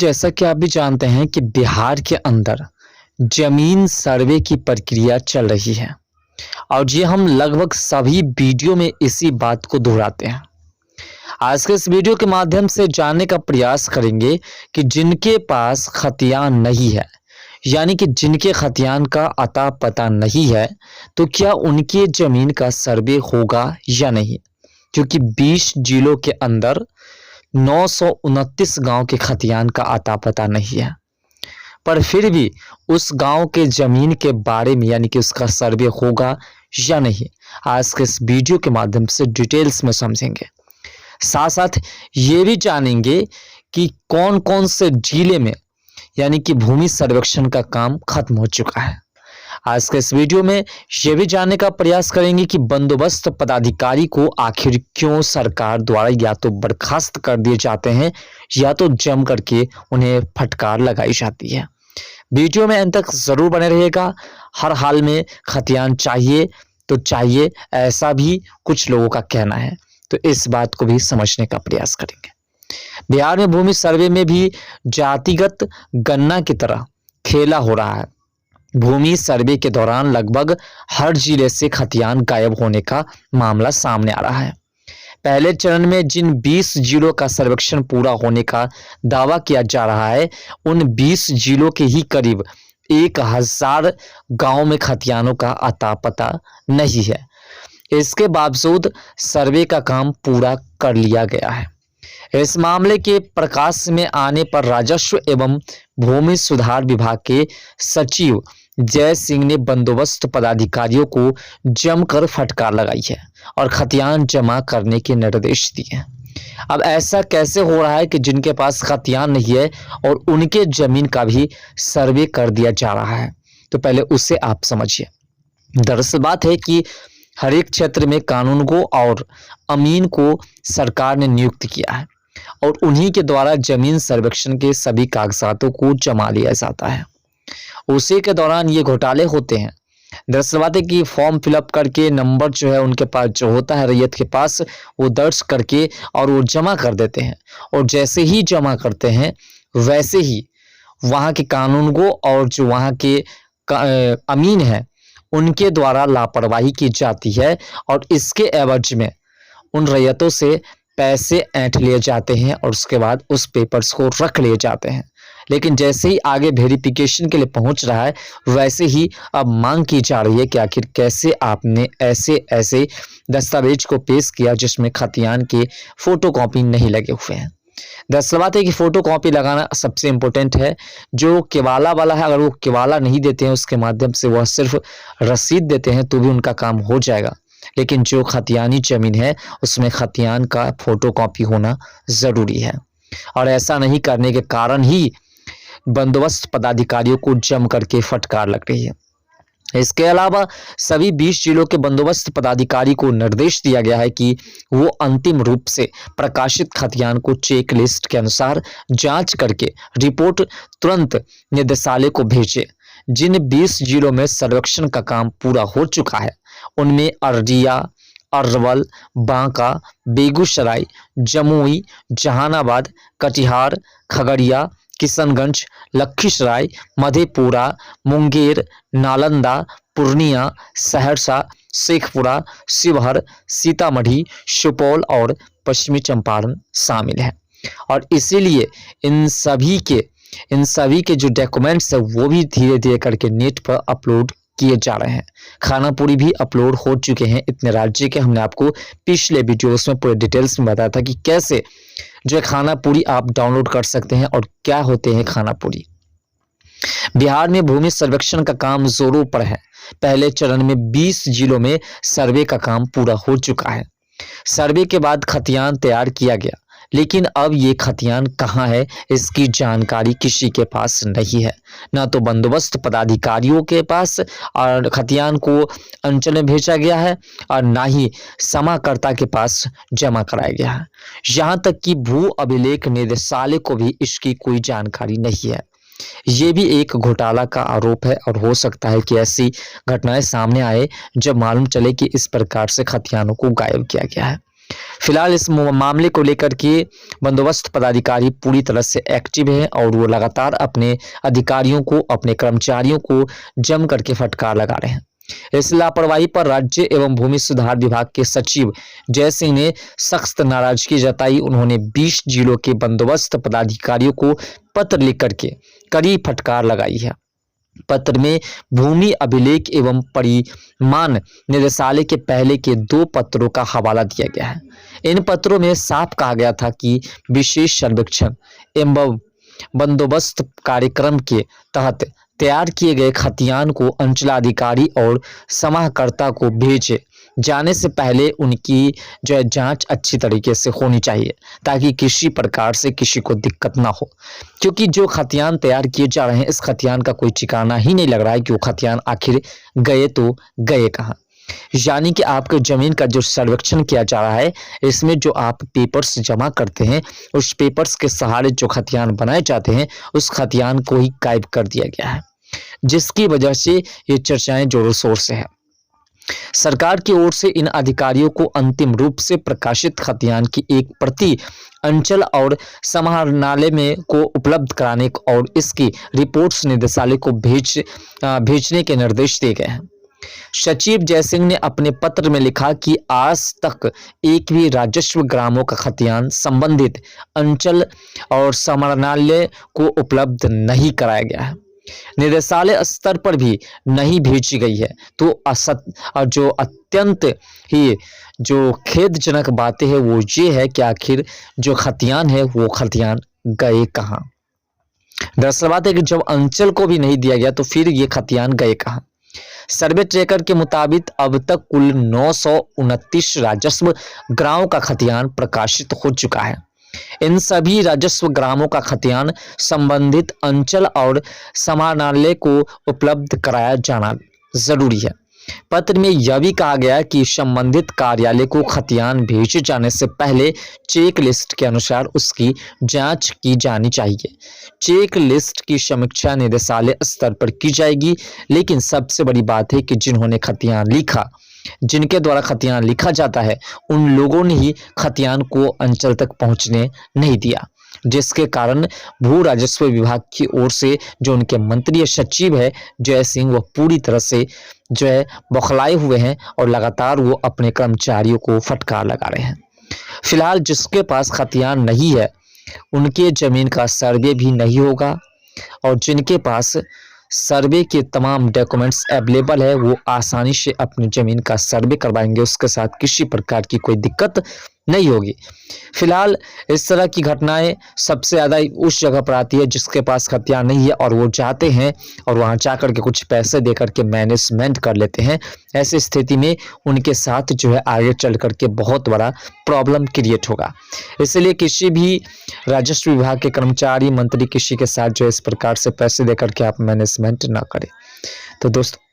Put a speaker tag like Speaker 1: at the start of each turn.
Speaker 1: जैसा कि आप भी जानते हैं कि बिहार के अंदर जमीन सर्वे की प्रक्रिया चल रही है और ये हम लगभग सभी वीडियो में इसी बात को दोहराते हैं। आज के इस वीडियो के माध्यम से जानने का प्रयास करेंगे कि जिनके पास खतियान नहीं है, यानी कि जिनके खतियान का अता पता नहीं है, तो क्या उनके जमीन का सर्वे होगा या नहीं। क्योंकि 20 जिलों के अंदर 929 गांव के खतियान का अता पता नहीं है, पर फिर भी उस गांव के जमीन के बारे में यानी कि उसका सर्वे होगा या नहीं, आज के इस वीडियो के माध्यम से डिटेल्स में समझेंगे। साथ साथ ये भी जानेंगे कि कौन कौन से जिले में यानी कि भूमि सर्वेक्षण का काम खत्म हो चुका है। आज के इस वीडियो में यह भी जानने का प्रयास करेंगे कि बंदोबस्त पदाधिकारी को आखिर क्यों सरकार द्वारा या तो बर्खास्त कर दिए जाते हैं या तो जम करके उन्हें फटकार लगाई जाती है। वीडियो में अंत तक जरूर बने रहिएगा। हर हाल में खतियान चाहिए तो चाहिए, ऐसा भी कुछ लोगों का कहना है, तो इस बात को भी समझने का प्रयास करेंगे। बिहार में भूमि सर्वे में भी जातिगत गणना की तरह खेला हो रहा है। भूमि सर्वे के दौरान लगभग हर जिले से खतियान गायब होने का मामला सामने आ रहा है। पहले चरण में जिन 20 जिलों का सर्वेक्षण पूरा होने का दावा किया जा रहा है, उन 20 जिलों के ही करीब 1000 गांव में खतियानों का अता पता नहीं है। इसके बावजूद सर्वे का काम पूरा कर लिया गया है। इस मामले के प्रकाश में आने पर राजस्व एवं भूमि सुधार विभाग के सचिव जय सिंह ने बंदोबस्त पदाधिकारियों को जमकर फटकार लगाई है और खतियान जमा करने के निर्देश दिए हैं। अब ऐसा कैसे हो रहा है कि जिनके पास खतियान नहीं है और उनके जमीन का भी सर्वे कर दिया जा रहा है, तो पहले उसे आप समझिए। दरअसल बात है कि हर एक क्षेत्र में कानूनगो और अमीन को सरकार ने नियुक्त किया है और उन्हीं के द्वारा जमीन सर्वेक्षण के सभी कागजातों को जमा लिया जाता है। उसी के दौरान ये घोटाले होते हैं। दरअसल बात है कि फॉर्म फिलअप करके नंबर जो है उनके पास जो होता है रैयत के पास, वो दर्ज करके और वो जमा कर देते हैं, और जैसे ही जमा करते हैं वैसे ही वहाँ के कानूनगो और जो वहाँ के अमीन है उनके द्वारा लापरवाही की जाती है और इसके एवज में उन रैयतों से पैसे ऐंठ लिए जाते हैं और उसके बाद उस पेपर्स को रख लिए जाते हैं। लेकिन जैसे ही आगे वेरिफिकेशन के लिए पहुंच रहा है, वैसे ही अब मांग की जा रही है कि आखिर कैसे आपने ऐसे दस्तावेज को पेश किया जिसमें खतियान के फोटोकॉपी नहीं लगे हुए हैं। दरअसल बात है कि फोटोकॉपी लगाना सबसे इम्पोर्टेंट है। जो केवाला वाला है, अगर वो केवाला नहीं देते हैं, उसके माध्यम से वह सिर्फ रसीद देते हैं तो भी उनका काम हो जाएगा। लेकिन जो खतियानी जमीन है उसमें खतियान का फोटोकॉपी होना जरूरी है, और ऐसा नहीं करने के कारण ही बंदोबस्त पदाधिकारियों को जम करके फटकार लग रही है। इसके अलावा सभी 20 जिलों के बंदोबस्त पदाधिकारी को निर्देश दिया गया है कि वो अंतिम रूप से प्रकाशित खतियान को चेक लिस्ट के अनुसार जांच करके रिपोर्ट तुरंत निदेशालय को भेजे। जिन 20 जिलों में सर्वेक्षण का काम पूरा हो चुका है उनमें अररिया, अरवल, बांका, बेगूसराय, जमुई, जहानाबाद, कटिहार, खगड़िया, किशनगंज, लखीसराय, मधेपुरा, मुंगेर, नालंदा, पूर्णिया, सहरसा, शेखपुरा, शिवहर, सीतामढ़ी, सुपौल और पश्चिमी चंपारण शामिल है। और इसीलिए इन सभी के जो डॉक्यूमेंट्स है वो भी धीरे धीरे करके नेट पर अपलोड किए जा रहे हैं। खानापुरी भी अपलोड हो चुके हैं इतने राज्य के। हमने आपको पिछले वीडियोस में पूरे डिटेल्स में बताया था कि कैसे जो है खानापुरी आप डाउनलोड कर सकते हैं और क्या होते हैं खानापुरी। बिहार में भूमि सर्वेक्षण का काम जोरों पर है। पहले चरण में 20 जिलों में सर्वे का काम पूरा हो चुका है। सर्वे के बाद खतियान तैयार किया गया, लेकिन अब ये खतियान कहाँ है इसकी जानकारी किसी के पास नहीं है। ना तो बंदोबस्त पदाधिकारियों के पास और खतियान को अंचल में भेजा गया है और ना ही समाकर्ता के पास जमा कराया गया है। यहाँ तक कि भू अभिलेख निदेशालय को भी इसकी कोई जानकारी नहीं है। ये भी एक घोटाला का आरोप है और हो सकता है कि ऐसी घटनाएं सामने आए जब मालूम चले कि इस प्रकार से खतियानों को गायब किया गया है। फिलहाल इस मामले को लेकर के बंदोबस्त पदाधिकारी पूरी तरह से एक्टिव है और वो लगातार अपने अधिकारियों को, अपने कर्मचारियों को जम करके फटकार लगा रहे हैं। इस लापरवाही पर राज्य एवं भूमि सुधार विभाग के सचिव जय सिंह ने सख्त नाराजगी जताई। उन्होंने 20 जिलों के बंदोबस्त पदाधिकारियों को पत्र लिख करके कड़ी फटकार लगाई है। पत्र में भूमि अभिलेख एवं परिमाण निदेशालय के पहले के 2 पत्रों का हवाला दिया गया है। इन पत्रों में साफ कहा गया था कि विशेष सर्वेक्षण एवं बंदोबस्त कार्यक्रम के तहत तैयार किए गए खतियान को अंचलाधिकारी और समाहर्ता को भेजे जाने से पहले उनकी जांच अच्छी तरीके से होनी चाहिए, ताकि किसी प्रकार से किसी को दिक्कत ना हो। क्योंकि जो खतियान तैयार किए जा रहे हैं, इस खतियान का कोई ठिकाना ही नहीं लग रहा है कि वो खतियान आखिर गए तो गए कहाँ। यानी कि आपके जमीन का जो सर्वेक्षण किया जा रहा है, इसमें जो आप पेपर्स जमा करते हैं, उस पेपर्स के सहारे जो खतियान बनाए जाते हैं, उस खतियान को ही गायब कर दिया गया है, जिसकी वजह से ये चर्चाएं जोरों शोर से है। सरकार की ओर से इन अधिकारियों को अंतिम रूप से प्रकाशित खतियान की एक प्रति अंचल और समाहरणालय में को उपलब्ध कराने और इसकी रिपोर्ट्स निदेशालय को भेजने के निर्देश दिए गए हैं। सचिव जयसिंह ने अपने पत्र में लिखा कि आज तक एक भी राजस्व ग्रामों का खतियान संबंधित अंचल और समाहरणालय को उपलब्ध नहीं कराया गया है, निदेशालय स्तर पर भी नहीं भेजी गई है। तो जो अत्यंत ही जो खेदजनक बातें है वो ये है कि आखिर जो खतियान है वो खतियान गए कहाँ। दरअसल बात है कि जब अंचल को भी नहीं दिया गया तो फिर ये खतियान गए कहाँ। सर्वे ट्रेकर के मुताबिक अब तक कुल 929 राजस्व ग्रामों का खतियान प्रकाशित हो चुका है। इन सभी राजस्व ग्रामों का खतियान संबंधित अंचल और समाहरणालय को उपलब्ध कराया जाना जरूरी है। पत्र में यह भी कहा गया कि संबंधित कार्यालय को खतियान भेजे जाने से पहले चेक लिस्ट के अनुसार उसकी जांच की जानी चाहिए। चेक लिस्ट की समीक्षा निदेशालय स्तर पर की जाएगी, लेकिन सबसे बड़ी बात है कि जिन्होंने खतियान लिखा, जिनके द्वारा खतियान लिखा जाता है, उन लोगों ने ही खतियान को अंचल तक पहुंचने नहीं दिया, जिसके कारण भू राजस्व विभाग की ओर से जो उनके मंत्री सचिव है जय सिंह, वह पूरी तरह से जो है बौखलाए हुए हैं और लगातार वो अपने कर्मचारियों को फटकार लगा रहे हैं। फिलहाल जिसके पास खतियान नहीं है उनके जमीन का सर्वे भी नहीं होगा, और जिनके पास सर्वे के तमाम डॉक्यूमेंट्स अवेलेबल है वो आसानी से अपनी ज़मीन का सर्वे करवाएंगे, उसके साथ किसी प्रकार की कोई दिक्कत नहीं होगी। फिलहाल इस तरह की घटनाएं सबसे ज़्यादा उस जगह पर आती है जिसके पास खतियान नहीं है और वो जाते हैं और वहां जाकर के कुछ पैसे दे करके मैनेजमेंट कर लेते हैं। ऐसी स्थिति में उनके साथ जो है आगे चल करके बहुत बड़ा प्रॉब्लम क्रिएट होगा। इसलिए किसी भी राजस्व विभाग के कर्मचारी, मंत्री किसी के साथ जो इस प्रकार से पैसे दे करके आप मैनेजमेंट ना करें। तो दोस्तों